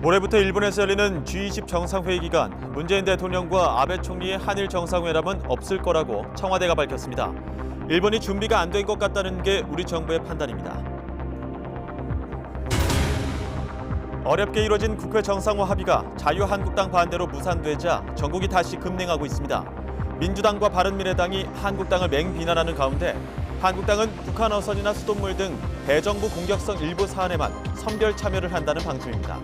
모레부터 일본에서 열리는 G20 정상회의 기간, 문재인 대통령과 아베 총리의 한일 정상회담은 없을 거라고 청와대가 밝혔습니다. 일본이 준비가 안 된 것 같다는 게 우리 정부의 판단입니다. 어렵게 이뤄진 국회 정상화 합의가 자유한국당 반대로 무산되자 전국이 다시 급냉하고 있습니다. 민주당과 바른미래당이 한국당을 맹비난하는 가운데 한국당은 북한 어선이나 수돗물 등 대정부 공격성 일부 사안에만 선별 참여를 한다는 방침입니다.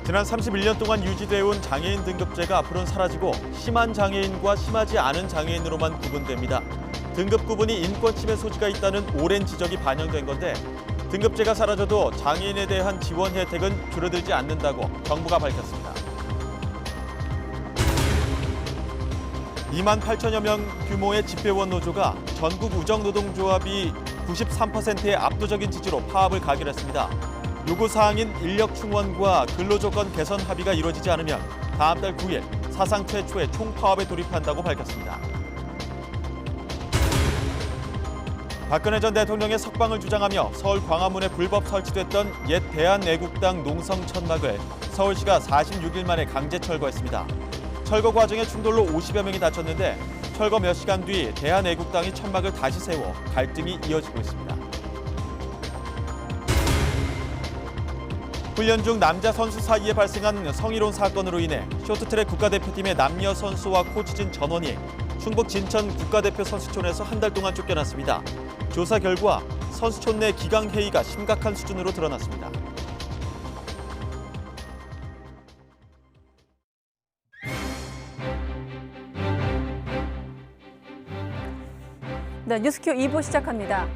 지난 31년 동안 유지되어 온 장애인 등급제가 앞으로는 사라지고 심한 장애인과 심하지 않은 장애인으로만 구분됩니다. 등급 구분이 인권 침해 소지가 있다는 오랜 지적이 반영된 건데 등급제가 사라져도 장애인에 대한 지원 혜택은 줄어들지 않는다고 정부가 밝혔습니다. 2만 8천여 명 규모의 집회원 노조가 전국 우정노동조합이 93%의 압도적인 지지로 파업을 가결했습니다. 요구사항인 인력 충원과 근로조건 개선 합의가 이루어지지 않으면 다음 달 9일 사상 최초의 총파업에 돌입한다고 밝혔습니다. 박근혜 전 대통령의 석방을 주장하며 서울 광화문에 불법 설치됐던 옛 대한애국당 농성 천막을 서울시가 46일 만에 강제 철거했습니다. 철거 과정의 충돌로 50여 명이 다쳤는데 철거 몇 시간 뒤 대한애국당이 천막을 다시 세워 갈등이 이어지고 있습니다. 훈련 중 남자 선수 사이에 발생한 성희롱 사건으로 인해 쇼트트랙 국가대표팀의 남녀 선수와 코치진 전원이 충북 진천 국가대표 선수촌에서 한 달 동안 쫓겨났습니다. 조사 결과 선수촌 내 기강회의가 심각한 수준으로 드러났습니다. 네, 뉴스큐 2부 시작합니다.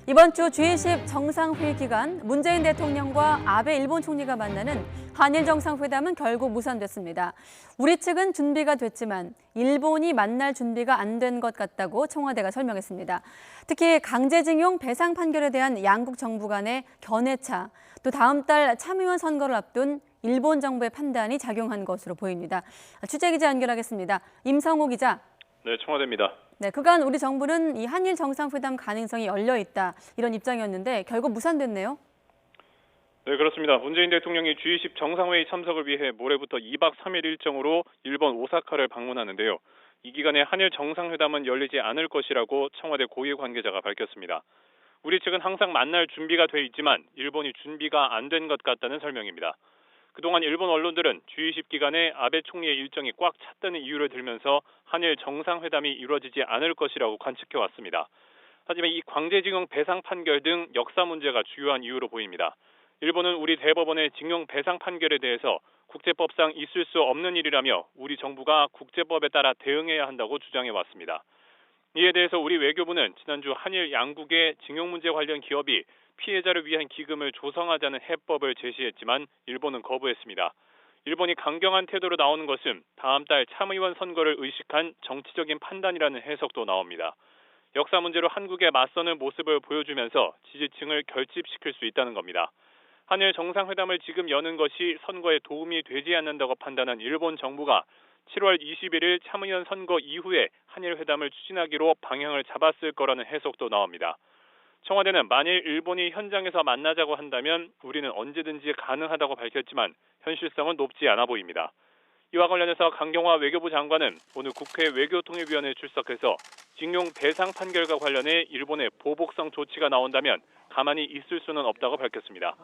이번 주 G20 정상회의 기간 문재인 대통령과 아베 일본 총리가 만나는 한일 정상회담은 결국 무산됐습니다. 우리 측은 준비가 됐지만 일본이 만날 준비가 안 된 것 같다고 청와대가 설명했습니다. 특히 강제징용 배상 판결에 대한 양국 정부 간의 견해차, 또 다음 달 참의원 선거를 앞둔 일본 정부의 판단이 작용한 것으로 보입니다. 취재기자 연결하겠습니다. 임성호 기자. 네, 청와대입니다. 네, 그간 우리 정부는 이 한일 정상회담 가능성이 열려 있다 이런 입장이었는데 결국 무산됐네요. 네, 그렇습니다. 문재인 대통령이 G20 정상회의 참석을 위해 모레부터 2박 3일 일정으로 일본 오사카를 방문하는데요. 이 기간에 한일 정상회담은 열리지 않을 것이라고 청와대 고위 관계자가 밝혔습니다. 우리 측은 항상 만날 준비가 돼 있지만 일본이 준비가 안 된 것 같다는 설명입니다. 그동안 일본 언론들은 G20 기간에 아베 총리의 일정이 꽉 찼다는 이유를 들면서 한일 정상회담이 이루어지지 않을 것이라고 관측해왔습니다. 하지만 이 강제징용 배상 판결 등 역사 문제가 주요한 이유로 보입니다. 일본은 우리 대법원의 징용 배상 판결에 대해서 국제법상 있을 수 없는 일이라며 우리 정부가 국제법에 따라 대응해야 한다고 주장해왔습니다. 이에 대해서 우리 외교부는 지난주 한일 양국의 징용 문제 관련 기업이 피해자를 위한 기금을 조성하자는 해법을 제시했지만 일본은 거부했습니다. 일본이 강경한 태도로 나오는 것은 다음 달 참의원 선거를 의식한 정치적인 판단이라는 해석도 나옵니다. 역사 문제로 한국에 맞서는 모습을 보여주면서 지지층을 결집시킬 수 있다는 겁니다. 한일 정상회담을 지금 여는 것이 선거에 도움이 되지 않는다고 판단한 일본 정부가 7월 21일 참의원 선거 이후에 한일 회담을 추진하기로 방향을 잡았을 거라는 해석도 나옵니다. 청와대는 만일 일본이 현장에서 만나자고 한다면 우리는 언제든지 가능하다고 밝혔지만 현실성은 높지 않아 보입니다. 이와 관련해서 강경화 외교부 장관은 오늘 국회 외교통일위원회에 출석해서 징용 배상 판결과 관련해 일본의 보복성 조치가 나온다면 가만히 있을 수는 없다고 밝혔습니다.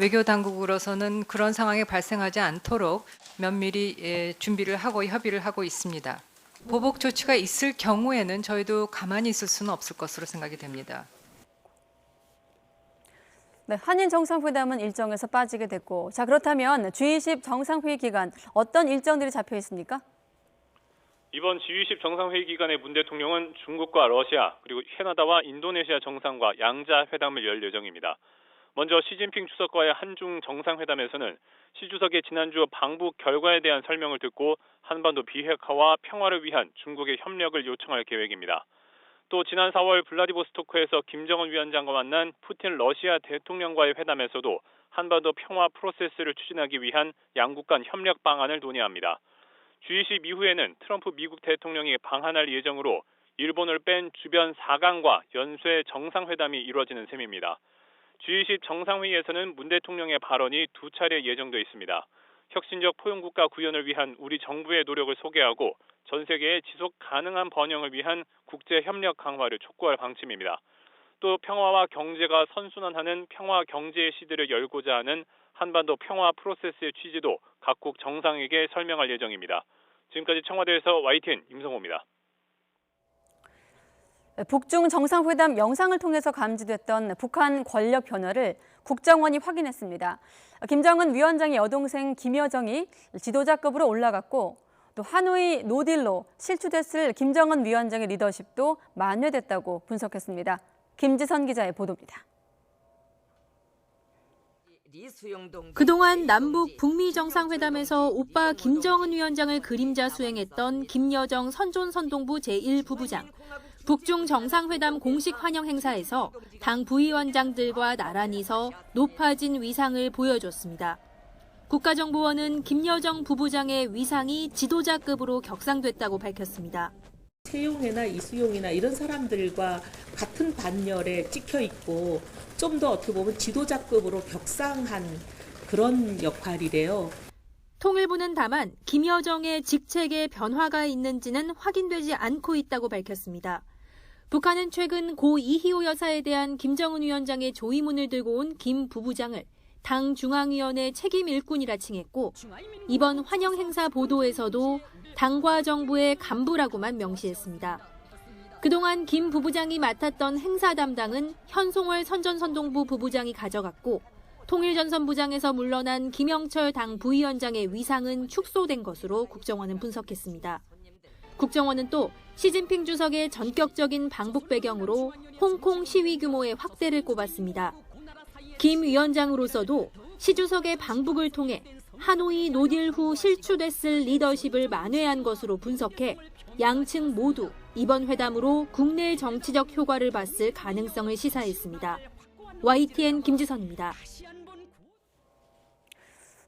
외교 당국으로서는 그런 상황이 발생하지 않도록 면밀히 준비를 하고 협의를 하고 있습니다. 보복 조치가 있을 경우에는 저희도 가만히 있을 수는 없을 것으로 생각이 됩니다. 네, 한일 정상회담은 일정에서 빠지게 됐고, 자 그렇다면 G20 정상회의 기간 어떤 일정들이 잡혀 있습니까? 이번 G20 정상회의 기간에 문 대통령은 중국과 러시아 그리고 캐나다와 인도네시아 정상과 양자 회담을 열 예정입니다. 먼저 시진핑 주석과의 한중 정상회담에서는 시 주석의 지난주 방북 결과에 대한 설명을 듣고 한반도 비핵화와 평화를 위한 중국의 협력을 요청할 계획입니다. 또 지난 4월 블라디보스토크에서 김정은 위원장과 만난 푸틴 러시아 대통령과의 회담에서도 한반도 평화 프로세스를 추진하기 위한 양국 간 협력 방안을 논의합니다. G20 이후에는 트럼프 미국 대통령이 방한할 예정으로 일본을 뺀 주변 4강과 연쇄 정상회담이 이루어지는 셈입니다. G20 정상회의에서는 문 대통령의 발언이 2차례 예정돼 있습니다. 혁신적 포용국가 구현을 위한 우리 정부의 노력을 소개하고 전 세계의 지속 가능한 번영을 위한 국제 협력 강화를 촉구할 방침입니다. 또 평화와 경제가 선순환하는 평화 경제의 시대를 열고자 하는 한반도 평화 프로세스의 취지도 각국 정상에게 설명할 예정입니다. 지금까지 청와대에서 YTN 임성호입니다. 북중 정상회담 영상을 통해서 감지됐던 북한 권력 변화를 국정원이 확인했습니다. 김정은 위원장의 여동생 김여정이 지도자급으로 올라갔고 또 하노이 노딜로 실추됐을 김정은 위원장의 리더십도 만회됐다고 분석했습니다. 김지선 기자의 보도입니다. 그동안 남북 북미 정상회담에서 오빠 김정은 위원장을 그림자 수행했던 김여정 선전선동부 제1부부장. 북중 정상회담 공식 환영 행사에서 당 부위원장들과 나란히 서 높아진 위상을 보여줬습니다. 국가정보원은 김여정 부부장의 위상이 지도자급으로 격상됐다고 밝혔습니다. 최용해나 이수용이나 이런 사람들과 같은 반열에 찍혀 있고 좀 더 어떻게 보면 지도자급으로 격상한 그런 역할이래요. 통일부는 다만 김여정의 직책에 변화가 있는지는 확인되지 않고 있다고 밝혔습니다. 북한은 최근 고 이희호 여사에 대한 김정은 위원장의 조의문을 들고 온 김 부부장을 당 중앙위원회 책임 일꾼이라 칭했고 이번 환영 행사 보도에서도 당과 정부의 간부라고만 명시했습니다. 그동안 김 부부장이 맡았던 행사 담당은 현송월 선전선동부 부부장이 가져갔고 통일전선부장에서 물러난 김영철 당 부위원장의 위상은 축소된 것으로 국정원은 분석했습니다. 국정원은 또 시진핑 주석의 전격적인 방북 배경으로 홍콩 시위 규모의 확대를 꼽았습니다. 김 위원장으로서도 시 주석의 방북을 통해 하노이 노딜 후 실추됐을 리더십을 만회한 것으로 분석해 양측 모두 이번 회담으로 국내 정치적 효과를 봤을 가능성을 시사했습니다. YTN 김지선입니다.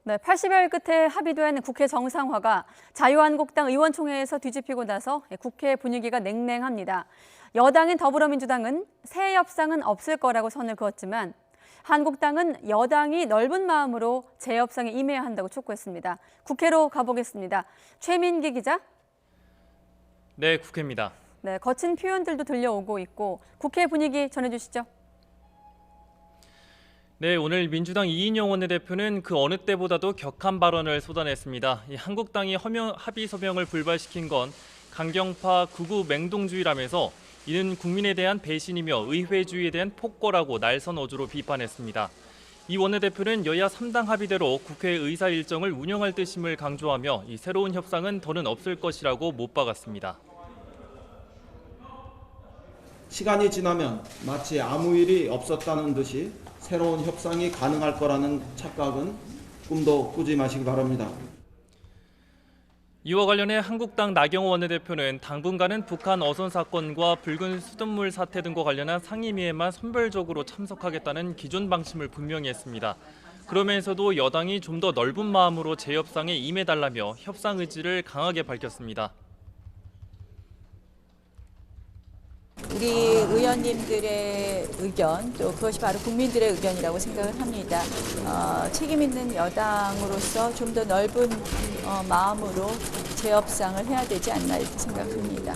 네, 80여일 끝에 합의된 국회 정상화가 자유한국당 의원총회에서 뒤집히고 나서 국회 분위기가 냉랭합니다. 여당인 더불어민주당은 새 협상은 없을 거라고 선을 그었지만 한국당은 여당이 넓은 마음으로 재협상에 임해야 한다고 촉구했습니다. 국회로 가보겠습니다. 최민기 기자. 네, 국회입니다. 네, 거친 표현들도 들려오고 있고 국회 분위기 전해주시죠. 네, 오늘 민주당 이인영 원내대표는 그 어느 때보다도 격한 발언을 쏟아냈습니다. 한국당이 합의 서명을 불발시킨 건 강경파 극우 맹동주의라면서 이는 국민에 대한 배신이며 의회주의에 대한 폭거라고 날선 어조로 비판했습니다. 이 원내대표는 여야 3당 합의대로 국회 의사 일정을 운영할 뜻임을 강조하며 이 새로운 협상은 더는 없을 것이라고 못 박았습니다. 시간이 지나면 마치 아무 일이 없었다는 듯이 새로운 협상이 가능할 거라는 착각은 꿈도 꾸지 마시기 바랍니다. 이와 관련해 한국당 나경원 원내대표는 당분간은 북한 어선 사건과 붉은 수돗물 사태 등과 관련한 상임위에만 선별적으로 참석하겠다는 기존 방침을 분명히 했습니다. 그러면서도 여당이 좀 더 넓은 마음으로 재협상에 임해달라며 협상 의지를 강하게 밝혔습니다. 우리 의원님들의 의견, 또 그것이 바로 국민들의 의견이라고 생각을 합니다. 책임 있는 여당으로서 좀 더 넓은 마음으로 재협상을 해야 되지 않나 이렇게 생각합니다.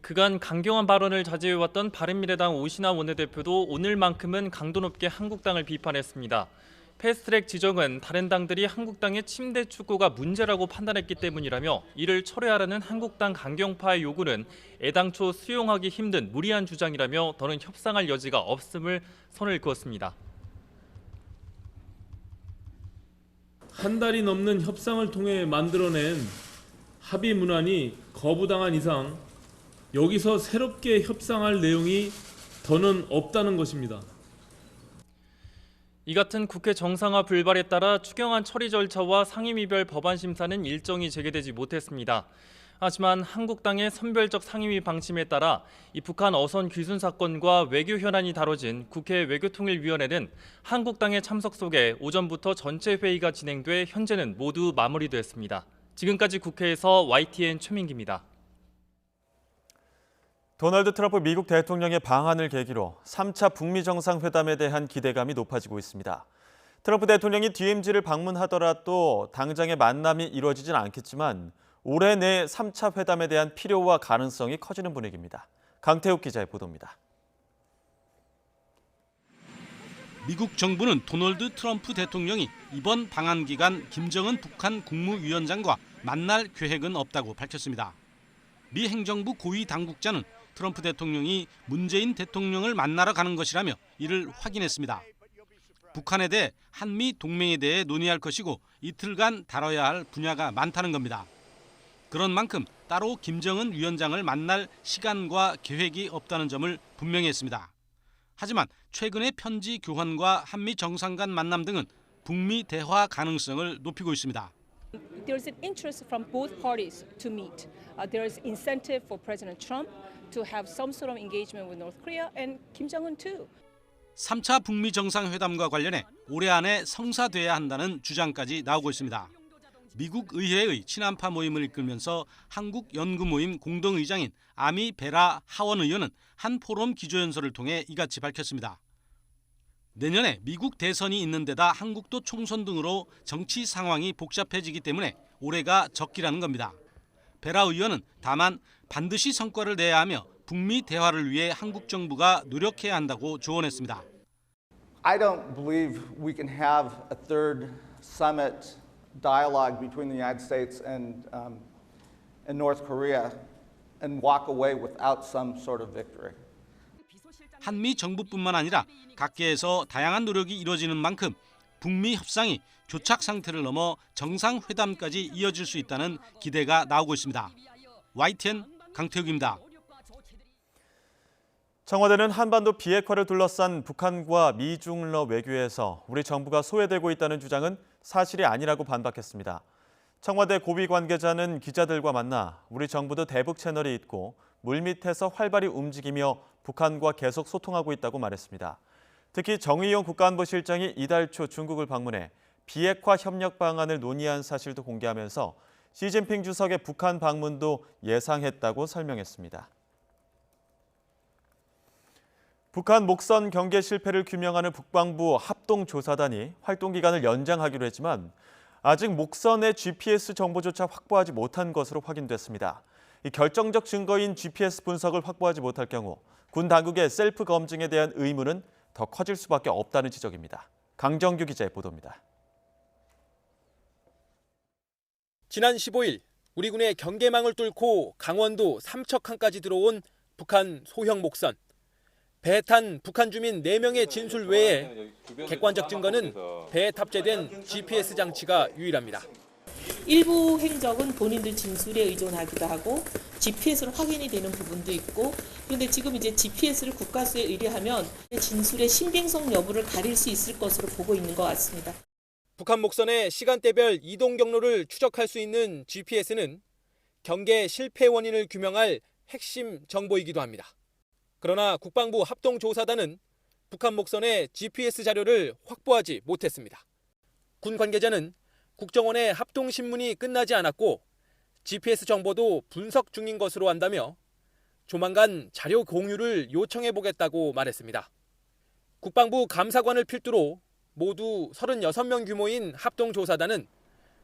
그간 강경한 발언을 자제해왔던 바른미래당 오신환 원내대표도 오늘만큼은 강도 높게 한국당을 비판했습니다. 패스트트랙 지정은 다른 당들이 한국당의 침대 축구가 문제라고 판단했기 때문이라며 이를 철회하라는 한국당 강경파의 요구는 애당초 수용하기 힘든 무리한 주장이라며 더는 협상할 여지가 없음을 선을 그었습니다. 한 달이 넘는 협상을 통해 만들어낸 합의 문안이 거부당한 이상 여기서 새롭게 협상할 내용이 더는 없다는 것입니다. 이 같은 국회 정상화 불발에 따라 추경안 처리 절차와 상임위별 법안 심사는 일정이 재개되지 못했습니다. 하지만 한국당의 선별적 상임위 방침에 따라 이 북한 어선 귀순 사건과 외교 현안이 다뤄진 국회 외교통일위원회는 한국당의 참석 속에 오전부터 전체 회의가 진행돼 현재는 모두 마무리됐습니다. 지금까지 국회에서 YTN 최민기입니다. 도널드 트럼프 미국 대통령의 방한을 계기로 3차 북미 정상회담에 대한 기대감이 높아지고 있습니다. 트럼프 대통령이 DMZ를 방문하더라도 당장의 만남이 이루어지진 않겠지만 올해 내 3차 회담에 대한 필요와 가능성이 커지는 분위기입니다. 강태욱 기자의 보도입니다. 미국 정부는 도널드 트럼프 대통령이 이번 방한 기간 김정은 북한 국무위원장과 만날 계획은 없다고 밝혔습니다. 미 행정부 고위 당국자는 트럼프 대통령이 문재인 대통령을 만나러 가는 것이라며 이를 확인했습니다. 북한에 대해 한미 동맹에 대해 논의할 것이고 이틀간 다뤄야 할 분야가 많다는 겁니다. 그런 만큼 따로 김정은 위원장을 만날 시간과 계획이 없다는 점을 분명히 했습니다. 하지만 최근의 편지 교환과 한미 정상 간 만남 등은 북미 대화 가능성을 높이고 있습니다. There's an interest from both parties to meet. There's incentive for President Trump to have some sort of engagement with North Korea and Kim Jong-un too. 3차 북미 정상회담과 관련해 올해 안에 성사돼야 한다는 주장까지 나오고 있습니다. 미국 의회의 친한파 모임을 이끌면서 한국 연구 모임 공동의장인 아미 베라 하원 의원은 한 포럼 기조연설을 통해 이같이 밝혔습니다. 내년에 미국 대선이 있는 데다 한국도 총선 등으로 정치 상황이 복잡해지기 때문에 올해가 적기라는 겁니다. 베라 의원은 다만 반드시 성과를 내야 하며 북미 대화를 위해 한국 정부가 노력해야 한다고 조언했습니다. I don't believe we can have a third summit dialogue between the United States and North Korea and walk away without some sort of victory. 한미 정부뿐만 아니라 각계에서 다양한 노력이 이루어지는 만큼 북미 협상이 교착 상태를 넘어 정상회담까지 이어질 수 있다는 기대가 나오고 있습니다. YTN 강태욱입니다. 청와대는 한반도 비핵화를 둘러싼 북한과 미중러 외교에서 우리 정부가 소외되고 있다는 주장은 사실이 아니라고 반박했습니다. 청와대 고위 관계자는 기자들과 만나 우리 정부도 대북 채널이 있고 물밑에서 활발히 움직이며 북한과 계속 소통하고 있다고 말했습니다. 특히 정의용 국가안보실장이 이달 초 중국을 방문해 비핵화 협력 방안을 논의한 사실도 공개하면서 시진핑 주석의 북한 방문도 예상했다고 설명했습니다. 북한 목선 경계 실패를 규명하는 국방부 합동조사단이 활동 기간을 연장하기로 했지만 아직 목선의 GPS 정보조차 확보하지 못한 것으로 확인됐습니다. 이 결정적 증거인 GPS 분석을 확보하지 못할 경우 군 당국의 셀프 검증에 대한 의무는 더 커질 수밖에 없다는 지적입니다. 강정규 기자의 보도입니다. 지난 15일 우리 군의 경계망을 뚫고 강원도 삼척항까지 들어온 북한 소형 목선. 배에 탄 북한 주민 4명의 진술 외에 객관적 증거는 배에 탑재된 GPS 장치가 유일합니다. 일부 행적은 본인들 진술에 의존하기도 하고 GPS로 확인이 되는 부분도 있고 그런데 지금 이제 GPS를 국가수에 의뢰하면 진술의 신빙성 여부를 가릴 수 있을 것으로 보고 있는 것 같습니다. 북한 목선의 시간대별 이동 경로를 추적할 수 있는 GPS는 경계 실패 원인을 규명할 핵심 정보이기도 합니다. 그러나 국방부 합동조사단은 북한 목선의 GPS 자료를 확보하지 못했습니다. 군 관계자는 국정원의 합동신문이 끝나지 않았고 GPS 정보도 분석 중인 것으로 안다며 조만간 자료 공유를 요청해보겠다고 말했습니다. 국방부 감사관을 필두로 모두 36명 규모인 합동조사단은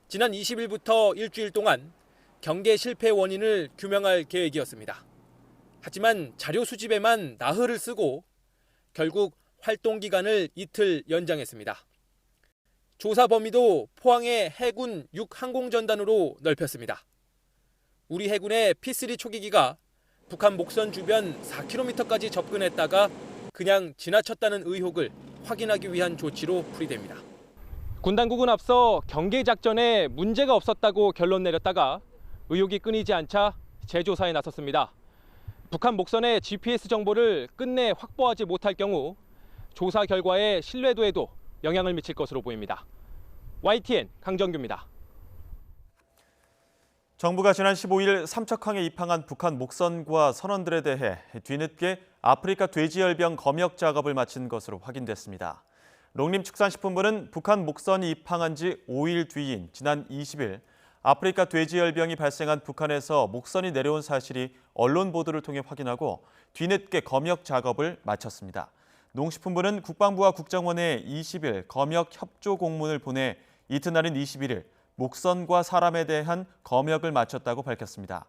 지난 20일부터 일주일 동안 경계 실패 원인을 규명할 계획이었습니다. 하지만 자료 수집에만 나흘을 쓰고 결국 활동 기간을 이틀 연장했습니다. 조사 범위도 포항의 해군 6항공전단으로 넓혔습니다. 우리 해군의 P3 초기기가 북한 목선 주변 4km까지 접근했다가 그냥 지나쳤다는 의혹을 확인하기 위한 조치로 풀이됩니다. 군 당국은 앞서 경계 작전에 문제가 없었다고 결론 내렸다가 의혹이 끊이지 않자 재조사에 나섰습니다. 북한 목선의 GPS 정보를 끝내 확보하지 못할 경우 조사 결과의 신뢰도에도 영향을 미칠 것으로 보입니다. YTN 강정규입니다. 정부가 지난 15일 삼척항에 입항한 북한 목선과 선원들에 대해 뒤늦게 아프리카 돼지열병 검역 작업을 마친 것으로 확인됐습니다. 농림축산식품부는 북한 목선이 입항한 지 5일 뒤인 지난 20일 아프리카 돼지열병이 발생한 북한에서 목선이 내려온 사실이 언론 보도를 통해 확인하고 뒤늦게 검역 작업을 마쳤습니다. 농식품부는 국방부와 국정원에 20일 검역 협조 공문을 보내 이튿날인 21일 목선과 사람에 대한 검역을 마쳤다고 밝혔습니다.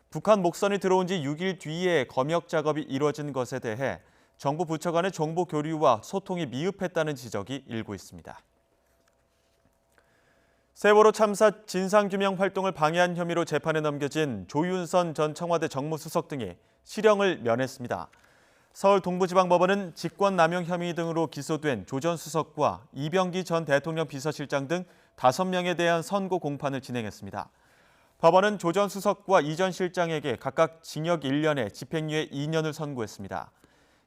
북한 목선이 들어온 지 6일 뒤에 검역 작업이 이루어진 것에 대해 정부 부처 간의 정보 교류와 소통이 미흡했다는 지적이 일고 있습니다. 세월호 참사 진상규명 활동을 방해한 혐의로 재판에 넘겨진 조윤선 전 청와대 정무수석 등이 실형을 면했습니다. 서울 동부지방법원은 직권남용 혐의 등으로 기소된 조 전 수석과 이병기 전 대통령 비서실장 등 5명에 대한 선고 공판을 진행했습니다. 법원은 조 전 수석과 이 전 실장에게 각각 징역 1년에 집행유예 2년을 선고했습니다.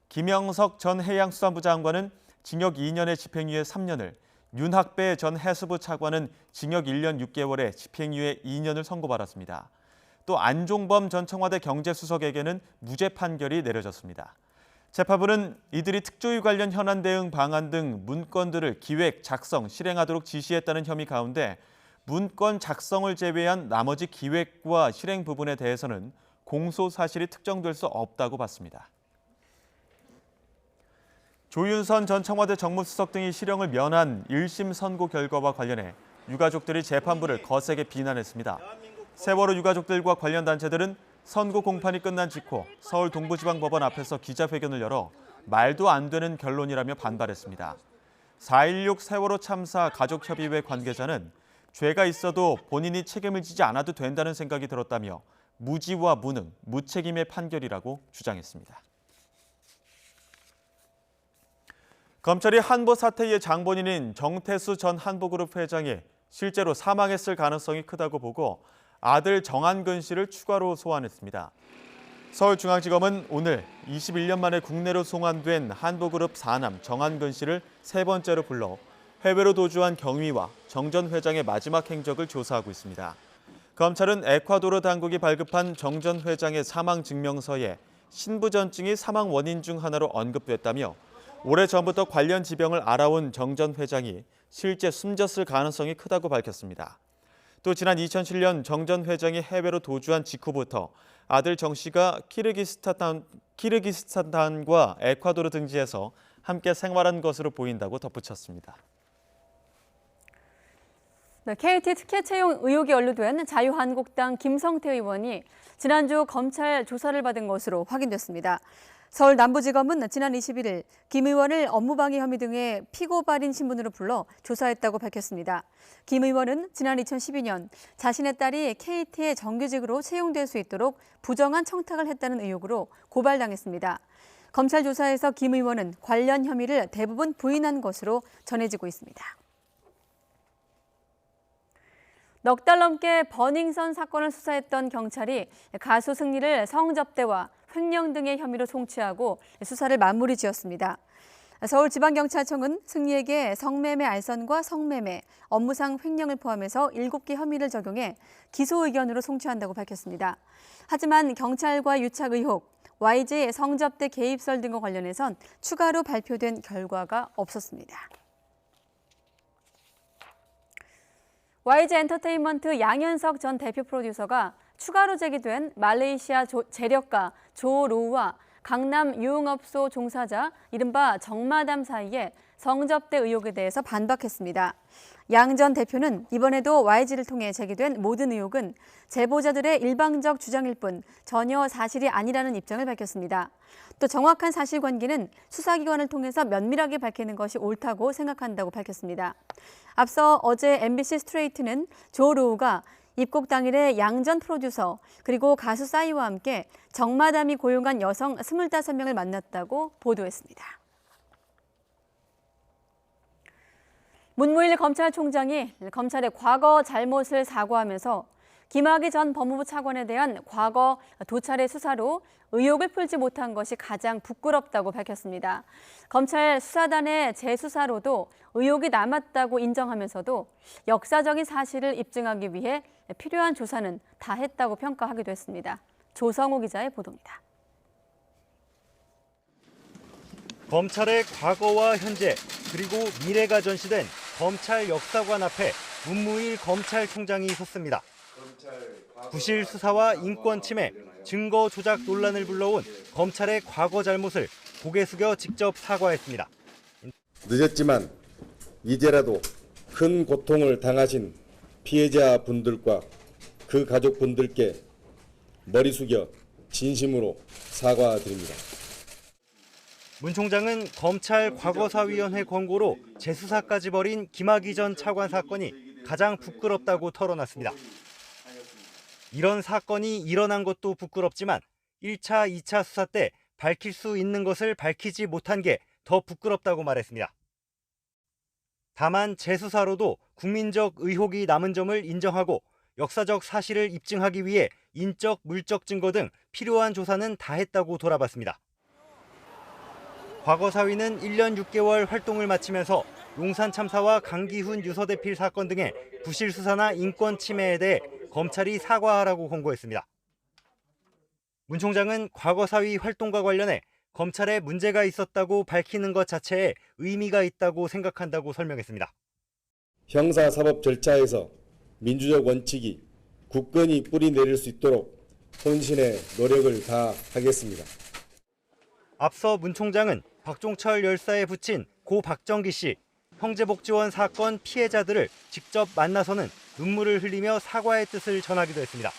김영석 전 해양수산부 장관은 징역 2년에 집행유예 3년을, 윤학배 전 해수부 차관은 징역 1년 6개월에 집행유예 2년을 선고받았습니다. 또 안종범 전 청와대 경제수석에게는 무죄 판결이 내려졌습니다. 재판부는 이들이 특조위 관련 현안 대응 방안 등 문건들을 기획, 작성, 실행하도록 지시했다는 혐의 가운데 문건 작성을 제외한 나머지 기획과 실행 부분에 대해서는 공소 사실이 특정될 수 없다고 봤습니다. 조윤선 전 청와대 정무수석 등이 실형을 면한 1심 선고 결과와 관련해 유가족들이 재판부를 거세게 비난했습니다. 세월호 유가족들과 관련 단체들은 선고 공판이 끝난 직후 서울 동부지방법원 앞에서 기자회견을 열어 말도 안 되는 결론이라며 반발했습니다. 4.16 세월호 참사 가족협의회 관계자는 죄가 있어도 본인이 책임을 지지 않아도 된다는 생각이 들었다며 무지와 무능, 무책임의 판결이라고 주장했습니다. 검찰이 한보 사태의 장본인인 정태수 전 한보그룹 회장이 실제로 사망했을 가능성이 크다고 보고 아들 정한근 씨를 추가로 소환했습니다. 서울중앙지검은 오늘 21년 만에 국내로 송환된 한보그룹 4남 정한근 씨를 3번째로 불러 해외로 도주한 경위와 정 전 회장의 마지막 행적을 조사하고 있습니다. 검찰은 에콰도르 당국이 발급한 정 전 회장의 사망 증명서에 신부전증이 사망 원인 중 하나로 언급됐다며 오래전부터 관련 지병을 알아온 정 전 회장이 실제 숨졌을 가능성이 크다고 밝혔습니다. 또 지난 2007년 정 전 회장이 해외로 도주한 직후부터 아들 정 씨가 키르기스탄과 에콰도르 등지에서 함께 생활한 것으로 보인다고 덧붙였습니다. 네, KT 특혜 채용 의혹이 연루된 자유한국당 김성태 의원이 지난주 검찰 조사를 받은 것으로 확인됐습니다. 서울 남부지검은 지난 21일 김 의원을 업무방해 혐의 등의 피고 발인 신분으로 불러 조사했다고 밝혔습니다. 김 의원은 지난 2012년 자신의 딸이 KT에 정규직으로 채용될 수 있도록 부정한 청탁을 했다는 의혹으로 고발당했습니다. 검찰 조사에서 김 의원은 관련 혐의를 대부분 부인한 것으로 전해지고 있습니다. 넉 달 넘게 버닝썬 사건을 수사했던 경찰이 가수 승리를 성접대와 횡령 등의 혐의로 송치하고 수사를 마무리 지었습니다. 서울지방경찰청은 승리에게 성매매 알선과 성매매, 업무상 횡령을 포함해서 7개 혐의를 적용해 기소 의견으로 송치한다고 밝혔습니다. 하지만 경찰과 유착 의혹, YG 성접대 개입설 등과 관련해선 추가로 발표된 결과가 없었습니다. YG 엔터테인먼트 양현석 전 대표 프로듀서가 추가로 제기된 말레이시아 재력가 조 로우와 강남 유흥업소 종사자 이른바 정마담 사이의 성접대 의혹에 대해서 반박했습니다. 양 전 대표는 이번에도 YG를 통해 제기된 모든 의혹은 제보자들의 일방적 주장일 뿐 전혀 사실이 아니라는 입장을 밝혔습니다. 또 정확한 사실관계는 수사기관을 통해서 면밀하게 밝히는 것이 옳다고 생각한다고 밝혔습니다. 앞서 어제 MBC 스트레이트는 조 로우가 입국 당일에 양 전 프로듀서 그리고 가수 싸이와 함께 정마담이 고용한 여성 25명을 만났다고 보도했습니다. 문무일 검찰총장이 검찰의 과거 잘못을 사과하면서 김학의 전 법무부 차관에 대한 과거 도찰의 수사로 의혹을 풀지 못한 것이 가장 부끄럽다고 밝혔습니다. 검찰 수사단의 재수사로도 의혹이 남았다고 인정하면서도 역사적인 사실을 입증하기 위해 필요한 조사는 다 했다고 평가하기도 했습니다. 조성호 기자의 보도입니다. 검찰의 과거와 현재 그리고 미래가 전시된 검찰 역사관 앞에 문무일 검찰총장이 섰습니다. 부실 수사와 인권 침해, 증거 조작 논란을 불러온 검찰의 과거 잘못을 고개 숙여 직접 사과했습니다. 늦었지만 이제라도 큰 고통을 당하신 피해자분들과 그 가족분들께 머리 숙여 진심으로 사과드립니다. 문 총장은 검찰 과거사위원회 권고로 재수사까지 벌인 김학의 전 차관 사건이 가장 부끄럽다고 털어놨습니다. 이런 사건이 일어난 것도 부끄럽지만 1차, 2차 수사 때 밝힐 수 있는 것을 밝히지 못한 게 더 부끄럽다고 말했습니다. 다만 재수사로도 국민적 의혹이 남은 점을 인정하고 역사적 사실을 입증하기 위해 인적, 물적 증거 등 필요한 조사는 다 했다고 돌아봤습니다. 과거사위는 1년 6개월 활동을 마치면서 용산 참사와 강기훈 유서대필 사건 등의 부실 수사나 인권 침해에 대해 검찰이 사과하라고 권고했습니다. 문 총장은 과거사위 활동과 관련해 검찰에 문제가 있었다고 밝히는 것 자체에 의미가 있다고 생각한다고 설명했습니다. 형사사법 절차에서 민주적 원칙이 굳건히 뿌리 내릴 수 있도록 혼신의 노력을 다하겠습니다. 앞서 문 총장은 박종철 열사에 붙인 고 박정기 씨 형제복지원 사건 피해자들을 직접 만나서는 눈물을 흘리며 사과의 뜻을 전하기도 했습니다.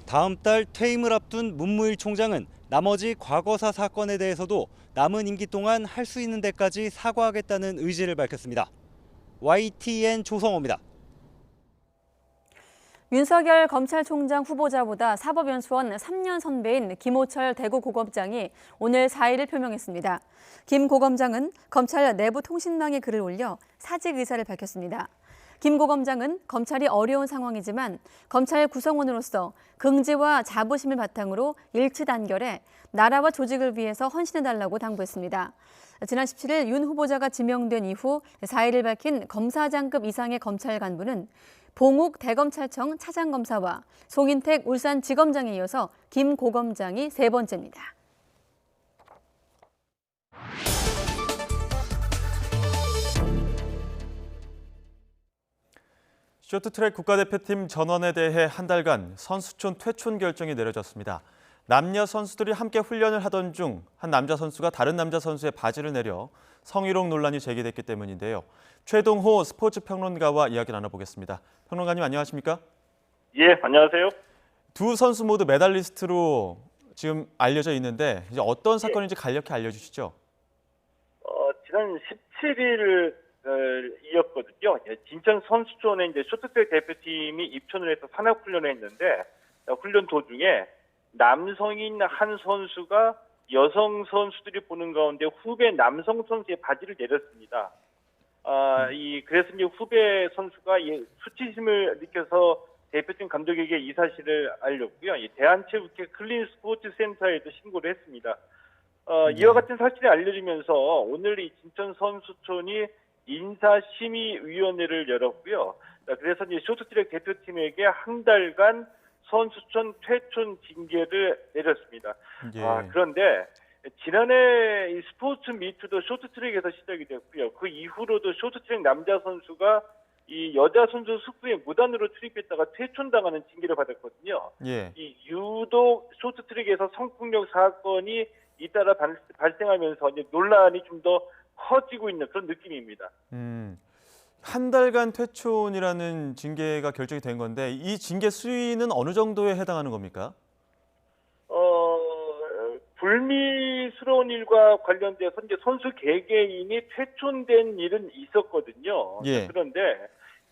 다음 달 퇴임을 앞둔 문무일 총장은 나머지 과거사 사건에 대해서도 남은 임기 동안 할 수 있는 데까지 사과하겠다는 의지를 밝혔습니다. YTN 조성호입니다. 윤석열 검찰총장 후보자보다 사법연수원 3년 선배인 김호철 대구고검장이 오늘 사의를 표명했습니다. 김 고검장은 검찰 내부통신망에 글을 올려 사직 의사를 밝혔습니다. 김 고검장은 검찰이 어려운 상황이지만 검찰 구성원으로서 긍지와 자부심을 바탕으로 일치 단결해 나라와 조직을 위해서 헌신해달라고 당부했습니다. 지난 17일 윤 후보자가 지명된 이후 사의를 밝힌 검사장급 이상의 검찰 간부는 봉욱 대검찰청 차장검사와 송인택 울산지검장에 이어서 김 고검장이 세 번째입니다. 쇼트트랙 국가대표팀 전원에 대해 한 달간 선수촌 퇴촌 결정이 내려졌습니다. 남녀 선수들이 함께 훈련을 하던 중 한 남자 선수가 다른 남자 선수의 바지를 내려 성희롱 논란이 제기됐기 때문인데요. 최동호 스포츠 평론가와 이야기 나눠보겠습니다. 평론가님 안녕하십니까? 예, 안녕하세요. 두 선수 모두 메달리스트로 지금 알려져 있는데 이제 어떤 사건인지 간략히 알려주시죠. 지난 17일 이었거든요. 진천 선수촌에 이제 쇼트트랙 대표팀이 입촌을 해서 산악 훈련을 했는데 훈련 도중에 남성인 한 선수가 여성 선수들이 보는 가운데 후배 남성 선수의 바지를 내렸습니다. 그래서 이제 후배 선수가 수치심을 느껴서 대표팀 감독에게 이 사실을 알렸고요. 대한체육회 클린 스포츠 센터에도 신고를 했습니다. 이와 같은 사실이 알려지면서 오늘 이 진천 선수촌이 인사심의위원회를 열었고요. 그래서 이제 쇼트트랙 대표팀에게 한 달간 선수촌 퇴촌 징계를 내렸습니다. 예. 그런데 지난해 이 스포츠 미투도 쇼트트랙에서 시작이 됐고요. 그 이후로도 쇼트트랙 남자 선수가 이 여자 선수 숙부에 무단으로 출입했다가 퇴촌당하는 징계를 받았거든요. 예. 이 유독 쇼트트랙에서 성폭력 사건이 잇따라 발생하면서 이제 논란이 좀 더 커지고 있는 그런 느낌입니다. 한 달간 퇴촌이라는 징계가 결정이 된 건데 이 징계 수위는 어느 정도에 해당하는 겁니까? 불미스러운 일과 관련돼서 이제 선수 개개인이 퇴촌된 일은 있었거든요. 예. 그런데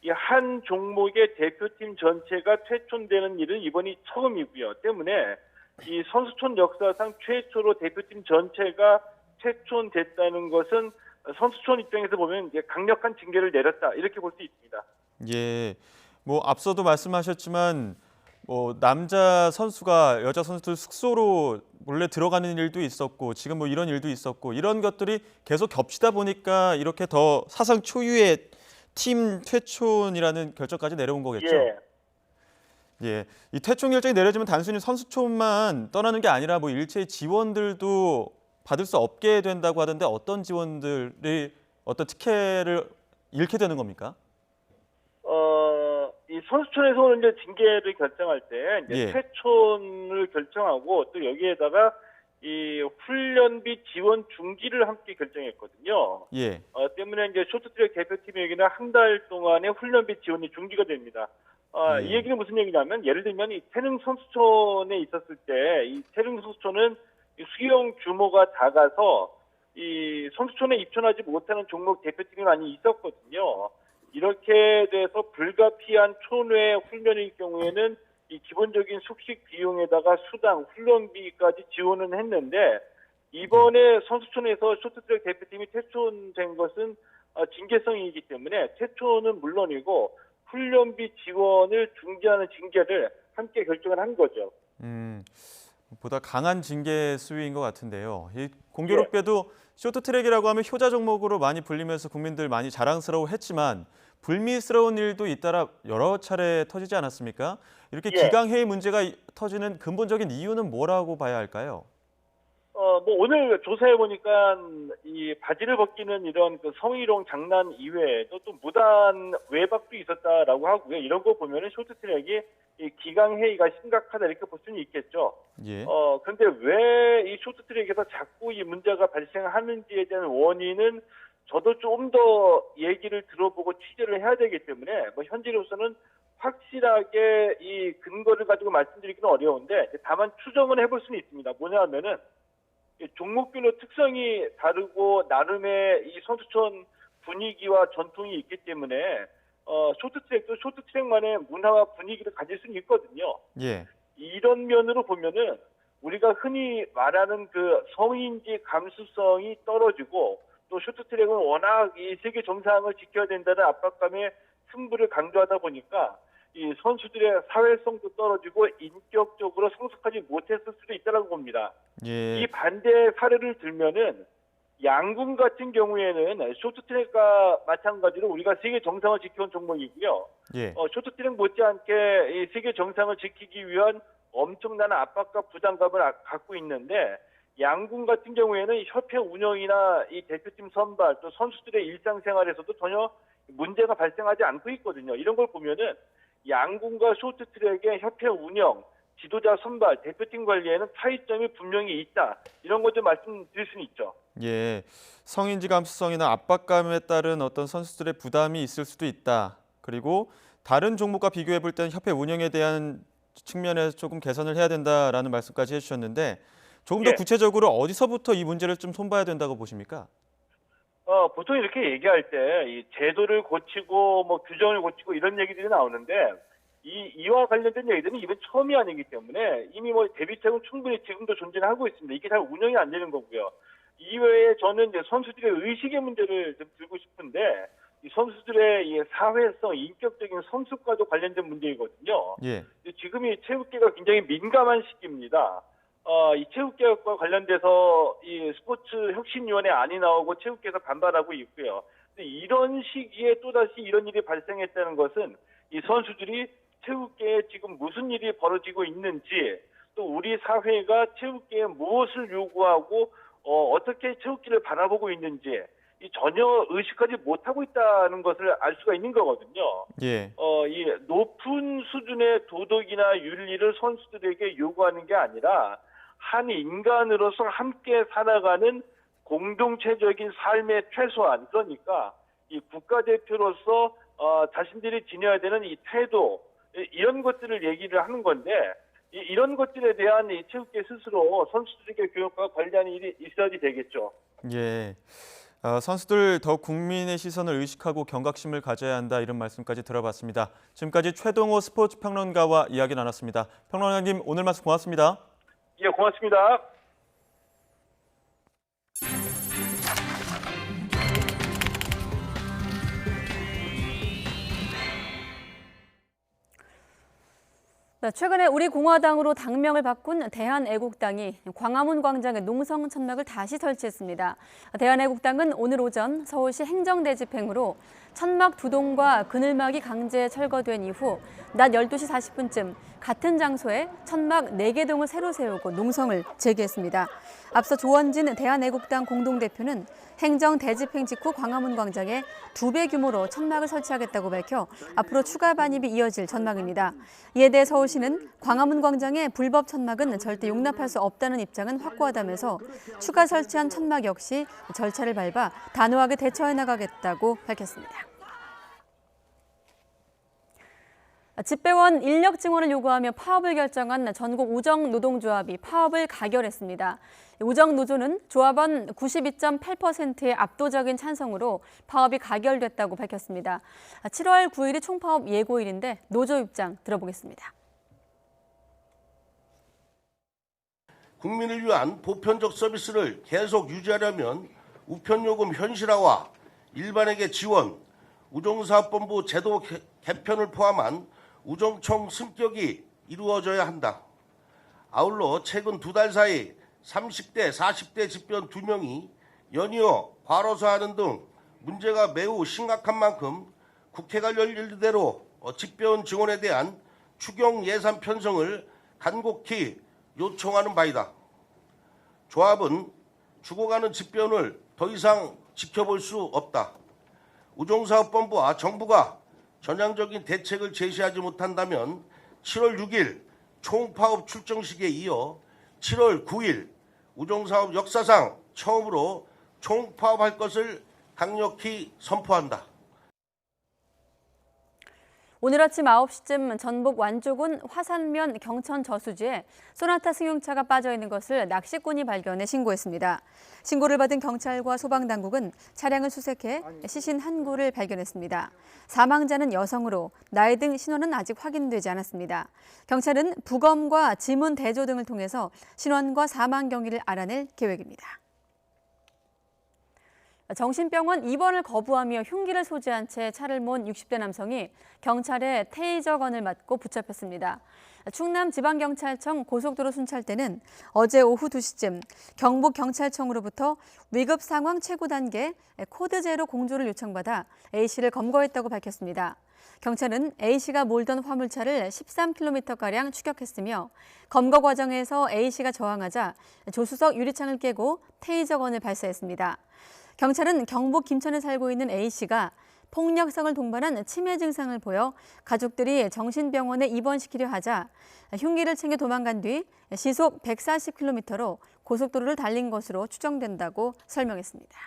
이 한 종목의 대표팀 전체가 퇴촌되는 일은 이번이 처음이고요. 때문에 이 선수촌 역사상 최초로 대표팀 전체가 퇴촌됐다는 것은 선수촌 입장에서 보면 이제 강력한 징계를 내렸다 이렇게 볼 수 있습니다. 예, 뭐 앞서도 말씀하셨지만 뭐 남자 선수가 여자 선수들 숙소로 몰래 들어가는 일도 있었고 지금 뭐 이런 일도 있었고 이런 것들이 계속 겹치다 보니까 이렇게 더 사상 초유의 팀 퇴촌이라는 결정까지 내려온 거겠죠. 예. 예, 이 퇴촌 결정이 내려지면 단순히 선수촌만 떠나는 게 아니라 뭐 일체의 지원들도 받을 수 없게 된다고 하던데 어떤 지원들이 어떤 특혜를 잃게 되는 겁니까? 이 이 선수촌에서 이제 징계를 결정할 때 이제 예. 퇴촌을 결정하고 또 여기에다가 이 훈련비 지원 중지를 함께 결정했거든요. 예. 때문에 이제 쇼트트랙 대표팀에게는 한 달 동안의 훈련비 지원이 중지가 됩니다. 이 얘기는 무슨 얘기냐면 예를 들면 이 태릉 선수촌에 있었을 때 이 태릉 선수촌은 이 수용 규모가 작아서 이 선수촌에 입촌하지 못하는 종목 대표팀이 많이 있었거든요. 이렇게 돼서 불가피한 촌외 훈련일 경우에는 이 기본적인 숙식 비용에다가 수당, 훈련비까지 지원은 했는데 이번에 선수촌에서 쇼트트랙 대표팀이 퇴촌된 것은 징계성이기 때문에 퇴촌은 물론이고 훈련비 지원을 중지하는 징계를 함께 결정을 한 거죠. 보다 강한 징계 수위인 것 같은데요. 이 공교롭게도 쇼트트랙이라고 하면 효자 종목으로 많이 불리면서 국민들 많이 자랑스러워했지만 불미스러운 일도 잇따라 여러 차례 터지지 않았습니까? 이렇게 기강회의 문제가 터지는 근본적인 이유는 뭐라고 봐야 할까요? 뭐 오늘 조사해 보니까 이 바지를 벗기는 이런 그 성희롱 장난 이외에도 또 무단 외박도 있었다라고 하고요. 이런 거 보면은 쇼트트랙이 이 기강회의가 심각하다 이렇게 볼 수는 있겠죠. 예. 그런데 왜 이 쇼트트랙에서 자꾸 이 문제가 발생하는지에 대한 원인은 저도 좀 더 얘기를 들어보고 취재를 해야 되기 때문에 뭐 현재로서는 확실하게 이 근거를 가지고 말씀드리기는 어려운데 다만 추정은 해볼 수는 있습니다. 뭐냐면은 종목별로 특성이 다르고 나름의 이 선수촌 분위기와 전통이 있기 때문에 쇼트트랙도 쇼트트랙만의 문화와 분위기를 가질 수는 있거든요. 예. 이런 면으로 보면은 우리가 흔히 말하는 그 성인지 감수성이 떨어지고 또 쇼트트랙은 워낙 이 세계 정상을 지켜야 된다는 압박감에 승부를 강조하다 보니까 이 선수들의 사회성도 떨어지고 인격적으로 성숙하지 못했을 수도 있다고 봅니다. 예. 이 반대 사례를 들면은 양궁 같은 경우에는 쇼트트랙과 마찬가지로 우리가 세계 정상을 지켜온 종목이고요. 예. 쇼트트랙 못지않게 이 세계 정상을 지키기 위한 엄청난 압박과 부담감을 갖고 있는데 양궁 같은 경우에는 협회 운영이나 이 대표팀 선발 또 선수들의 일상생활에서도 전혀 문제가 발생하지 않고 있거든요. 이런 걸 보면은 양궁과 쇼트트랙의 협회 운영, 지도자 선발, 대표팀 관리에는 차이점이 분명히 있다. 이런 것 좀 말씀드릴 수는 있죠. 예. 성인지 감수성이나 압박감에 따른 어떤 선수들의 부담이 있을 수도 있다. 그리고 다른 종목과 비교해 볼 때는 협회 운영에 대한 측면에서 조금 개선을 해야 된다라는 말씀까지 해주셨는데 조금 더 구체적으로 어디서부터 이 문제를 좀 손봐야 된다고 보십니까? 보통 이렇게 얘기할 때 이 제도를 고치고 뭐 규정을 고치고 이런 얘기들이 나오는데 이와 관련된 얘기들은 이번 처음이 아니기 때문에 이미 뭐 대비책은 충분히 지금도 존재하고 있습니다. 이게 잘 운영이 안 되는 거고요. 이외에 저는 이제 선수들의 의식의 문제를 좀 들고 싶은데 이 선수들의 이 사회성, 인격적인 성숙과도 관련된 문제이거든요. 예. 지금이 체육계가 굉장히 민감한 시기입니다. 이 체육개혁과 관련돼서 이 스포츠 혁신위원회 안이 나오고 체육계에서 반발하고 있고요. 근데 이런 시기에 또다시 이런 일이 발생했다는 것은 이 선수들이 체육계에 지금 무슨 일이 벌어지고 있는지 또 우리 사회가 체육계에 무엇을 요구하고 어떻게 체육계를 바라보고 있는지 전혀 의식하지 못하고 있다는 것을 알 수가 있는 거거든요. 예. 이 높은 수준의 도덕이나 윤리를 선수들에게 요구하는 게 아니라 한 인간으로서 함께 살아가는 공동체적인 삶의 최소한, 그러니까 이 국가대표로서 자신들이 지녀야 되는 이 태도, 이런 것들을 얘기를 하는 건데 이런 것들에 대한 이 체육계 스스로 선수들에게 교육과 관리하는 일이 있어야지 되겠죠. 예. 선수들 더욱 국민의 시선을 의식하고 경각심을 가져야 한다 이런 말씀까지 들어봤습니다. 지금까지 최동호 스포츠 평론가와 이야기 나눴습니다. 평론가님 오늘 말씀 고맙습니다. 예, 고맙습니다. 최근에 우리 공화당으로 당명을 바꾼 대한애국당이 광화문 광장에 농성 천막을 다시 설치했습니다. 대한애국당은 오늘 오전 서울시 행정대 집행으로 천막 2동과 그늘막이 강제 철거된 이후 낮 12시 40분쯤 같은 장소에 천막 4개 동을 새로 세우고 농성을 재개했습니다. 앞서 조원진 대한애국당 공동대표는 행정 대집행 직후 광화문 광장에 2배 규모로 천막을 설치하겠다고 밝혀 앞으로 추가 반입이 이어질 전망입니다. 이에 대해 서울시는 광화문 광장의 불법 천막은 절대 용납할 수 없다는 입장은 확고하다면서 추가 설치한 천막 역시 절차를 밟아 단호하게 대처해 나가겠다고 밝혔습니다. 집배원 인력 증원을 요구하며 파업을 결정한 전국 우정노동조합이 파업을 가결했습니다. 우정노조는 조합원 92.8%의 압도적인 찬성으로 파업이 가결됐다고 밝혔습니다. 7월 9일이 총파업 예고일인데 노조 입장 들어보겠습니다. 국민을 위한 보편적 서비스를 계속 유지하려면 우편요금 현실화와 일반에게 지원, 우정사업본부 제도 개편을 포함한 우정총 승격이 이루어져야 한다. 아울러 최근 2달 사이 30대, 40대 집배원 2명이 연이어 과로사하는 등 문제가 매우 심각한 만큼 국회가 열릴 대로 집배원 증원에 대한 추경 예산 편성을 간곡히 요청하는 바이다. 조합은 죽어가는 집배원을 더 이상 지켜볼 수 없다. 우정사업본부와 정부가 전향적인 대책을 제시하지 못한다면 7월 6일 총파업 출정식에 이어 7월 9일 우정사업 역사상 처음으로 총파업할 것을 강력히 선포한다. 오늘 아침 9시쯤 전북 완주군 화산면 경천 저수지에 소나타 승용차가 빠져 있는 것을 낚시꾼이 발견해 신고했습니다. 신고를 받은 경찰과 소방당국은 차량을 수색해 시신 한 구를 발견했습니다. 사망자는 여성으로 나이 등 신원은 아직 확인되지 않았습니다. 경찰은 부검과 지문 대조 등을 통해서 신원과 사망 경위를 알아낼 계획입니다. 정신병원 입원을 거부하며 흉기를 소지한 채 차를 몬 60대 남성이 경찰의 테이저건을 맞고 붙잡혔습니다. 충남지방경찰청 고속도로 순찰대는 어제 오후 2시쯤 경북경찰청으로부터 위급상황 최고 단계 코드 제로 공조를 요청받아 A씨를 검거했다고 밝혔습니다. 경찰은 A씨가 몰던 화물차를 13km가량 추격했으며 검거 과정에서 A씨가 저항하자 조수석 유리창을 깨고 테이저건을 발사했습니다. 경찰은 경북 김천에 살고 있는 A씨가 폭력성을 동반한 치매 증상을 보여 가족들이 정신병원에 입원시키려 하자 흉기를 챙겨 도망간 뒤 시속 140km로 고속도로를 달린 것으로 추정된다고 설명했습니다.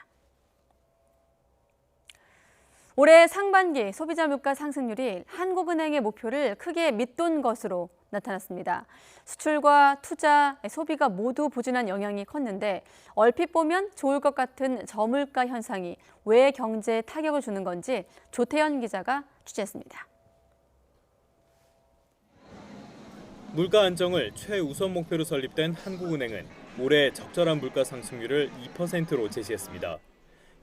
올해 상반기 소비자 물가 상승률이 한국은행의 목표를 크게 밑돈 것으로 나타났습니다. 수출과 투자, 소비가 모두 부진한 영향이 컸는데 얼핏 보면 좋을 것 같은 저물가 현상이 왜 경제에 타격을 주는 건지 조태현 기자가 취재했습니다. 물가 안정을 최우선 목표로 설립된 한국은행은 올해 적절한 물가 상승률을 2%로 제시했습니다.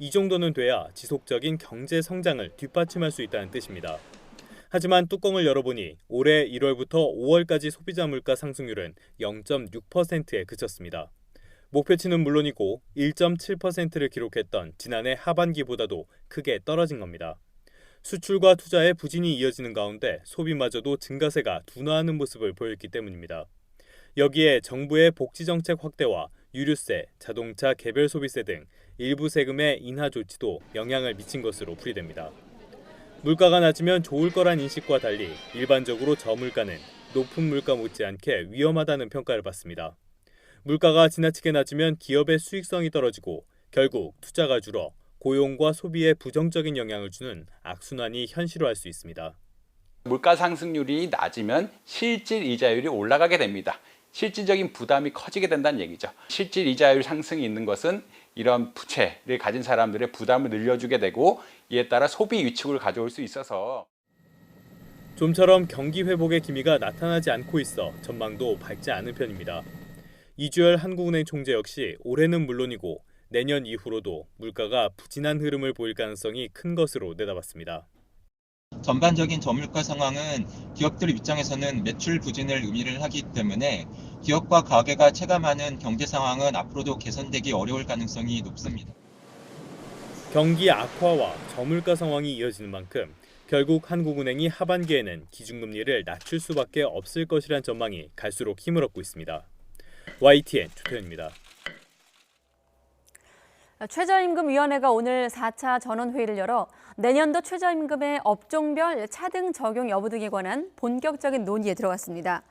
이 정도는 돼야 지속적인 경제 성장을 뒷받침할 수 있다는 뜻입니다. 하지만 뚜껑을 열어보니 올해 1월부터 5월까지 소비자 물가 상승률은 0.6%에 그쳤습니다. 목표치는 물론이고 1.7%를 기록했던 지난해 하반기보다도 크게 떨어진 겁니다. 수출과 투자에 부진이 이어지는 가운데 소비마저도 증가세가 둔화하는 모습을 보였기 때문입니다. 여기에 정부의 복지정책 확대와 유류세, 자동차 개별 소비세 등 일부 세금의 인하 조치도 영향을 미친 것으로 풀이됩니다. 물가가 낮으면 좋을 거란 인식과 달리 일반적으로 저물가는 높은 물가 못지않게 위험하다는 평가를 받습니다. 물가가 지나치게 낮으면 기업의 수익성이 떨어지고 결국 투자가 줄어 고용과 소비에 부정적인 영향을 주는 악순환이 현실화할 수 있습니다. 물가 상승률이 낮으면 실질 이자율이 올라가게 됩니다. 실질적인 부담이 커지게 된다는 얘기죠. 실질 이자율 상승이 있는 것은 이런 부채를 가진 사람들의 부담을 늘려주게 되고 이에 따라 소비 위축을 가져올 수 있어서 좀처럼 경기 회복의 기미가 나타나지 않고 있어 전망도 밝지 않은 편입니다. 이주열 한국은행 총재 역시 올해는 물론이고 내년 이후로도 물가가 부진한 흐름을 보일 가능성이 큰 것으로 내다봤습니다. 전반적인 저물가 상황은 기업들 입장에서는 매출 부진을 의미를 하기 때문에 기업과 가게가 체감하는 경제 상황은 앞으로도 개선되기 어려울 가능성이 높습니다. 경기 악화와 저물가 상황이 이어지는 만큼 결국 한국은행이 하반기에는 기준금리를 낮출 수밖에 없을 것이란 전망이 갈수록 힘을 얻고 있습니다. YTN 조태현입니다. 최저임금위원회가 오늘 4차 전원회의를 열어 내년도 최저임금의 업종별 차등 적용 여부 등에 관한 본격적인 논의에 들어갔습니다.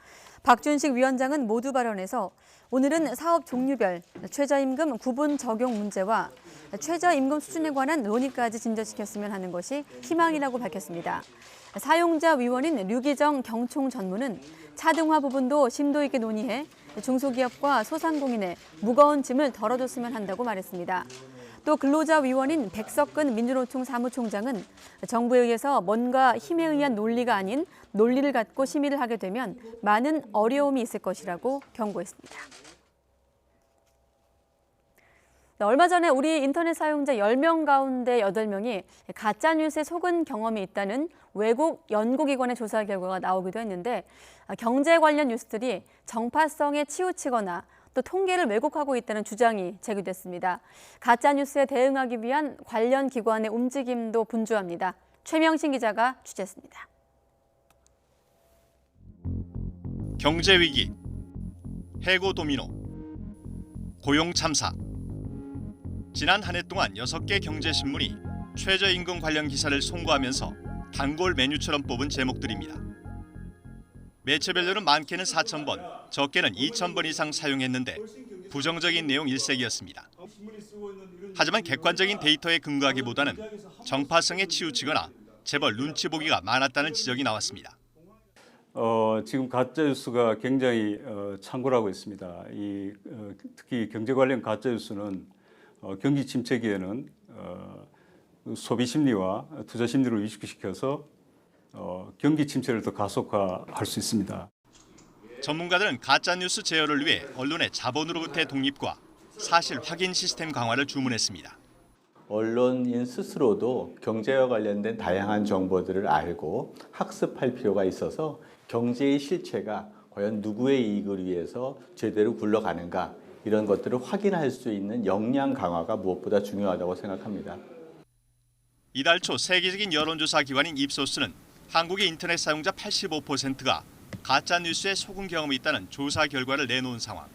박준식 위원장은 모두 발언에서 오늘은 사업 종류별 최저임금 구분 적용 문제와 최저임금 수준에 관한 논의까지 진전시켰으면 하는 것이 희망이라고 밝혔습니다. 사용자 위원인 류기정 경총 전무는 차등화 부분도 심도 있게 논의해 중소기업과 소상공인의 무거운 짐을 덜어줬으면 한다고 말했습니다. 또 근로자 위원인 백석근 민주노총 사무총장은 정부에 의해서 뭔가 힘에 의한 논리가 아닌 논리를 갖고 심의를 하게 되면 많은 어려움이 있을 것이라고 경고했습니다. 얼마 전에 우리 인터넷 사용자 10명 가운데 8명이 가짜뉴스에 속은 경험이 있다는 외국 연구기관의 조사 결과가 나오기도 했는데 경제 관련 뉴스들이 정파성에 치우치거나 또 통계를 왜곡하고 있다는 주장이 제기됐습니다. 가짜뉴스에 대응하기 위한 관련 기관의 움직임도 분주합니다. 최명신 기자가 취재했습니다. 경제 위기, 해고 도미노, 고용 참사. 지난 한 해 동안 6개 경제신문이 최저임금 관련 기사를 송고하면서 단골 메뉴처럼 뽑은 제목들입니다. 매체별로는 많게는 4,000번, 적게는 2,000번 이상 사용했는데 부정적인 내용 일색이었습니다. 하지만 객관적인 데이터에 근거하기보다는 정파성에 치우치거나 재벌 눈치 보기가 많았다는 지적이 나왔습니다. 지금 가짜뉴스가 굉장히 창궐하고 있습니다. 특히 경제 관련 가짜뉴스는 경기 침체기에는 소비 심리와 투자 심리를 위축시켜서 경기 침체를 더 가속화할 수 있습니다. 전문가들은 가짜뉴스 제어를 위해 언론의 자본으로부터의 독립과 사실 확인 시스템 강화를 주문했습니다. 언론인 스스로도 경제와 관련된 다양한 정보들을 알고 학습할 필요가 있어서 경제의 실체가 과연 누구의 이익을 위해서 제대로 굴러가는가 이런 것들을 확인할 수 있는 역량 강화가 무엇보다 중요하다고 생각합니다. 이달 초 세계적인 여론조사 기관인 입소스는 한국의 인터넷 사용자 85%가 가짜뉴스에 속은 경험이 있다는 조사 결과를 내놓은 상황.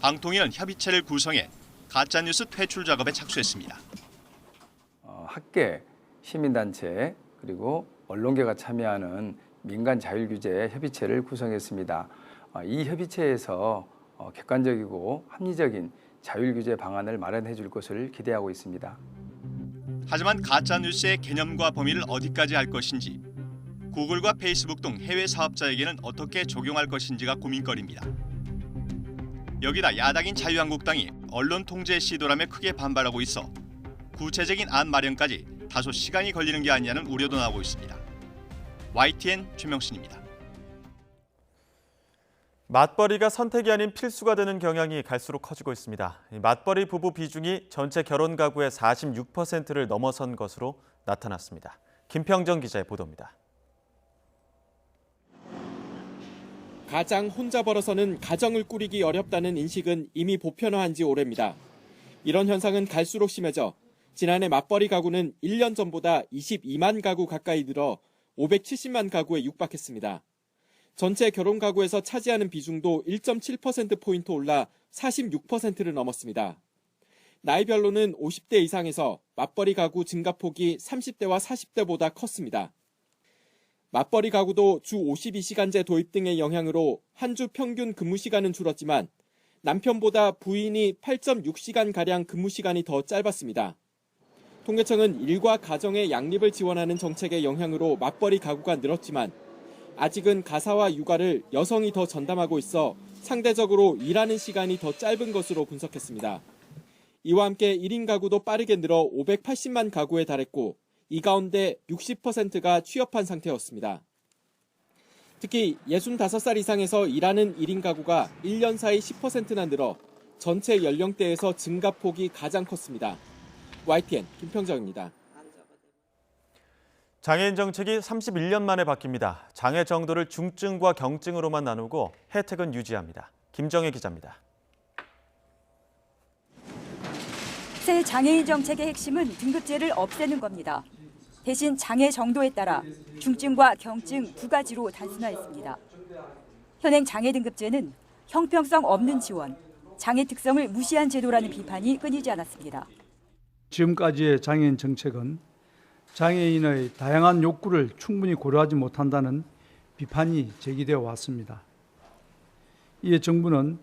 방통위는 협의체를 구성해 가짜뉴스 퇴출 작업에 착수했습니다. 학계, 시민단체 그리고 언론계가 참여하는 민간 자율규제 협의체를 구성했습니다. 이 협의체에서 객관적이고 합리적인 자율규제 방안을 마련해 줄 것을 기대하고 있습니다. 하지만 가짜뉴스의 개념과 범위를 어디까지 할 것인지, 구글과 페이스북 등 해외 사업자에게는 어떻게 적용할 것인지가 고민거리입니다. 여기다 야당인 자유한국당이 언론 통제 시도라며 크게 반발하고 있어 구체적인 안 마련까지 다소 시간이 걸리는 게 아니냐는 우려도 나오고 있습니다. YTN 최명신입니다. 맞벌이가 선택이 아닌 필수가 되는 경향이 갈수록 커지고 있습니다. 맞벌이 부부 비중이 전체 결혼 가구의 46%를 넘어선 것으로 나타났습니다. 김평정 기자의 보도입니다. 가장 혼자 벌어서는 가정을 꾸리기 어렵다는 인식은 이미 보편화한 지 오래입니다. 이런 현상은 갈수록 심해져 지난해 맞벌이 가구는 1년 전보다 22만 가구 가까이 늘어 570만 가구에 육박했습니다. 전체 결혼 가구에서 차지하는 비중도 1.7%포인트 올라 46%를 넘었습니다. 나이별로는 50대 이상에서 맞벌이 가구 증가폭이 30대와 40대보다 컸습니다. 맞벌이 가구도 주 52시간제 도입 등의 영향으로 한 주 평균 근무 시간은 줄었지만 남편보다 부인이 8.6시간가량 근무 시간이 더 짧았습니다. 통계청은 일과 가정의 양립을 지원하는 정책의 영향으로 맞벌이 가구가 늘었지만 아직은 가사와 육아를 여성이 더 전담하고 있어 상대적으로 일하는 시간이 더 짧은 것으로 분석했습니다. 이와 함께 1인 가구도 빠르게 늘어 580만 가구에 달했고 이 가운데 60%가 취업한 상태였습니다. 특히 65살 이상에서 일하는 1인 가구가 1년 사이 10%나 늘어 전체 연령대에서 증가폭이 가장 컸습니다. YTN 김평정입니다. 장애인 정책이 31년 만에 바뀝니다. 장애 정도를 중증과 경증으로만 나누고 혜택은 유지합니다. 김정혜 기자입니다. 새 장애인 정책의 핵심은 등급제를 없애는 겁니다. 대신 장애 정도에 따라 중증과 경증 두 가지로 단순화했습니다. 현행 장애 등급제는 형평성 없는 지원, 장애 특성을 무시한 제도라는 비판이 끊이지 않았습니다. 지금까지의 장애인 정책은 장애인의 다양한 욕구를 충분히 고려하지 못한다는 비판이 제기되어 왔습니다. 이에 정부는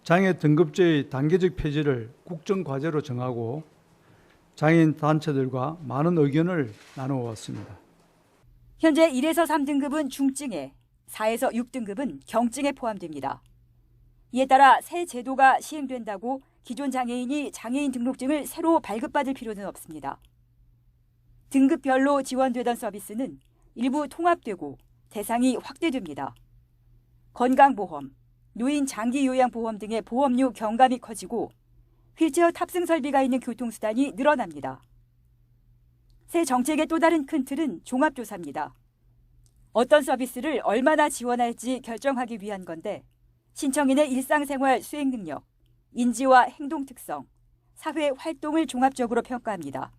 장애 등급제의 단계적 폐지를 국정과제로 정하고 장애인 단체들과 많은 의견을 나누어 왔습니다. 현재 1에서 3등급은 중증에, 4에서 6등급은 경증에 포함됩니다. 이에 따라 새 제도가 시행된다고 기존 장애인이 장애인 등록증을 새로 발급받을 필요는 없습니다. 등급별로 지원되던 서비스는 일부 통합되고 대상이 확대됩니다. 건강보험, 노인 장기요양보험 등의 보험료 경감이 커지고 휠체어 탑승 설비가 있는 교통수단이 늘어납니다. 새 정책의 또 다른 큰 틀은 종합조사입니다. 어떤 서비스를 얼마나 지원할지 결정하기 위한 건데 신청인의 일상생활 수행 능력, 인지와 행동 특성, 사회 활동을 종합적으로 평가합니다.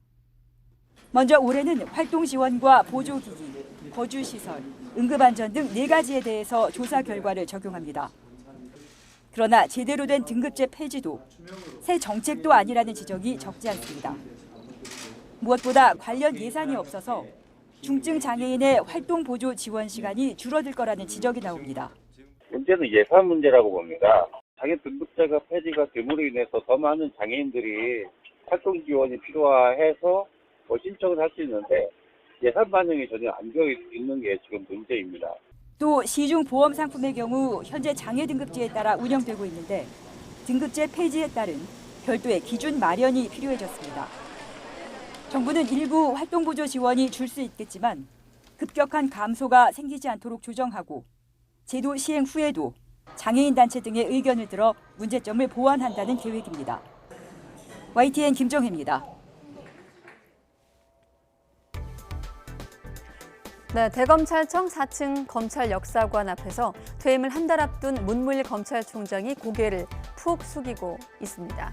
먼저 올해는 활동 지원과 보조기기, 거주시설, 응급안전 등 4가지에 대해서 조사 결과를 적용합니다. 그러나 제대로 된 등급제 폐지도 새 정책도 아니라는 지적이 적지 않습니다. 무엇보다 관련 예산이 없어서 중증 장애인의 활동 보조 지원 시간이 줄어들 거라는 지적이 나옵니다. 문제는 예산 문제라고 봅니다. 장애 등급제가 폐지가 됨으로 인해서 더 많은 장애인들이 활동 지원이 필요해서 신청을 할 수 있는데 예산 반영이 전혀 안 되어 있는 게 지금 문제입니다. 또 시중 보험 상품의 경우 현재 장애 등급제에 따라 운영되고 있는데 등급제 폐지에 따른 별도의 기준 마련이 필요해졌습니다. 정부는 일부 활동보조 지원이 줄 수 있겠지만 급격한 감소가 생기지 않도록 조정하고 제도 시행 후에도 장애인 단체 등의 의견을 들어 문제점을 보완한다는 계획입니다. YTN 김정혜입니다. 네, 대검찰청 4층 검찰역사관 앞에서 퇴임을 한 달 앞둔 문무일 검찰총장이 고개를 푹 숙이고 있습니다.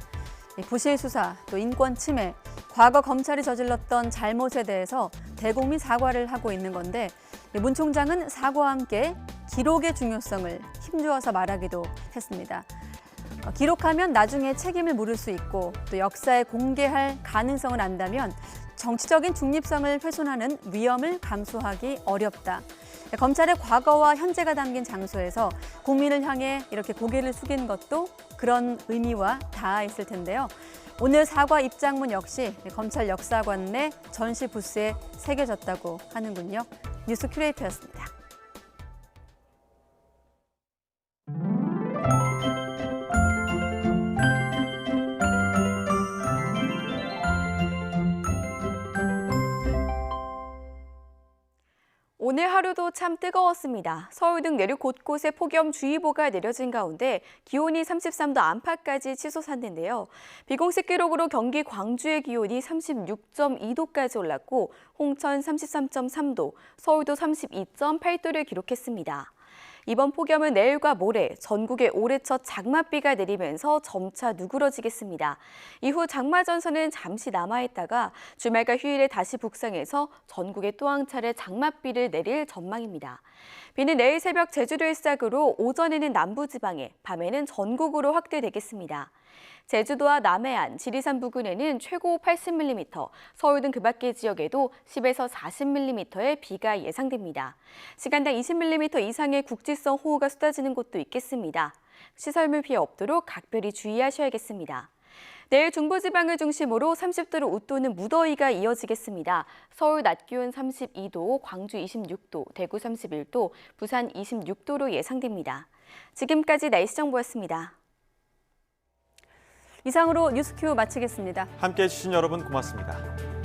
부실 수사, 또 인권 침해, 과거 검찰이 저질렀던 잘못에 대해서 대국민 사과를 하고 있는 건데 문 총장은 사과와 함께 기록의 중요성을 힘주어서 말하기도 했습니다. 기록하면 나중에 책임을 물을 수 있고 또 역사에 공개할 가능성을 안다면 정치적인 중립성을 훼손하는 위험을 감수하기 어렵다. 검찰의 과거와 현재가 담긴 장소에서 국민을 향해 이렇게 고개를 숙이는 것도 그런 의미와 닿아 있을 텐데요. 오늘 사과 입장문 역시 검찰 역사관 내 전시 부스에 새겨졌다고 하는군요. 뉴스 큐레이터였습니다. 오늘 하루도 참 뜨거웠습니다. 서울 등 내륙 곳곳에 폭염주의보가 내려진 가운데 기온이 33도 안팎까지 치솟았는데요. 비공식 기록으로 경기 광주의 기온이 36.2도까지 올랐고 홍천 33.3도, 서울도 32.8도를 기록했습니다. 이번 폭염은 내일과 모레 전국에 올해 첫 장맛비가 내리면서 점차 누그러지겠습니다. 이후 장마 전선은 잠시 남아있다가 주말과 휴일에 다시 북상해서 전국에 또 한 차례 장맛비를 내릴 전망입니다. 비는 내일 새벽 제주도를 시작으로 오전에는 남부지방에, 밤에는 전국으로 확대되겠습니다. 제주도와 남해안, 지리산 부근에는 최고 80mm, 서울 등 그 밖의 지역에도 10에서 40mm의 비가 예상됩니다. 시간당 20mm 이상의 국지성 호우가 쏟아지는 곳도 있겠습니다. 시설물 피해 없도록 각별히 주의하셔야겠습니다. 내일 중부지방을 중심으로 30도를 웃도는 무더위가 이어지겠습니다. 서울 낮 기온 32도, 광주 26도, 대구 31도, 부산 26도로 예상됩니다. 지금까지 날씨 정보였습니다. 이상으로 뉴스큐 마치겠습니다. 함께해 주신 여러분 고맙습니다.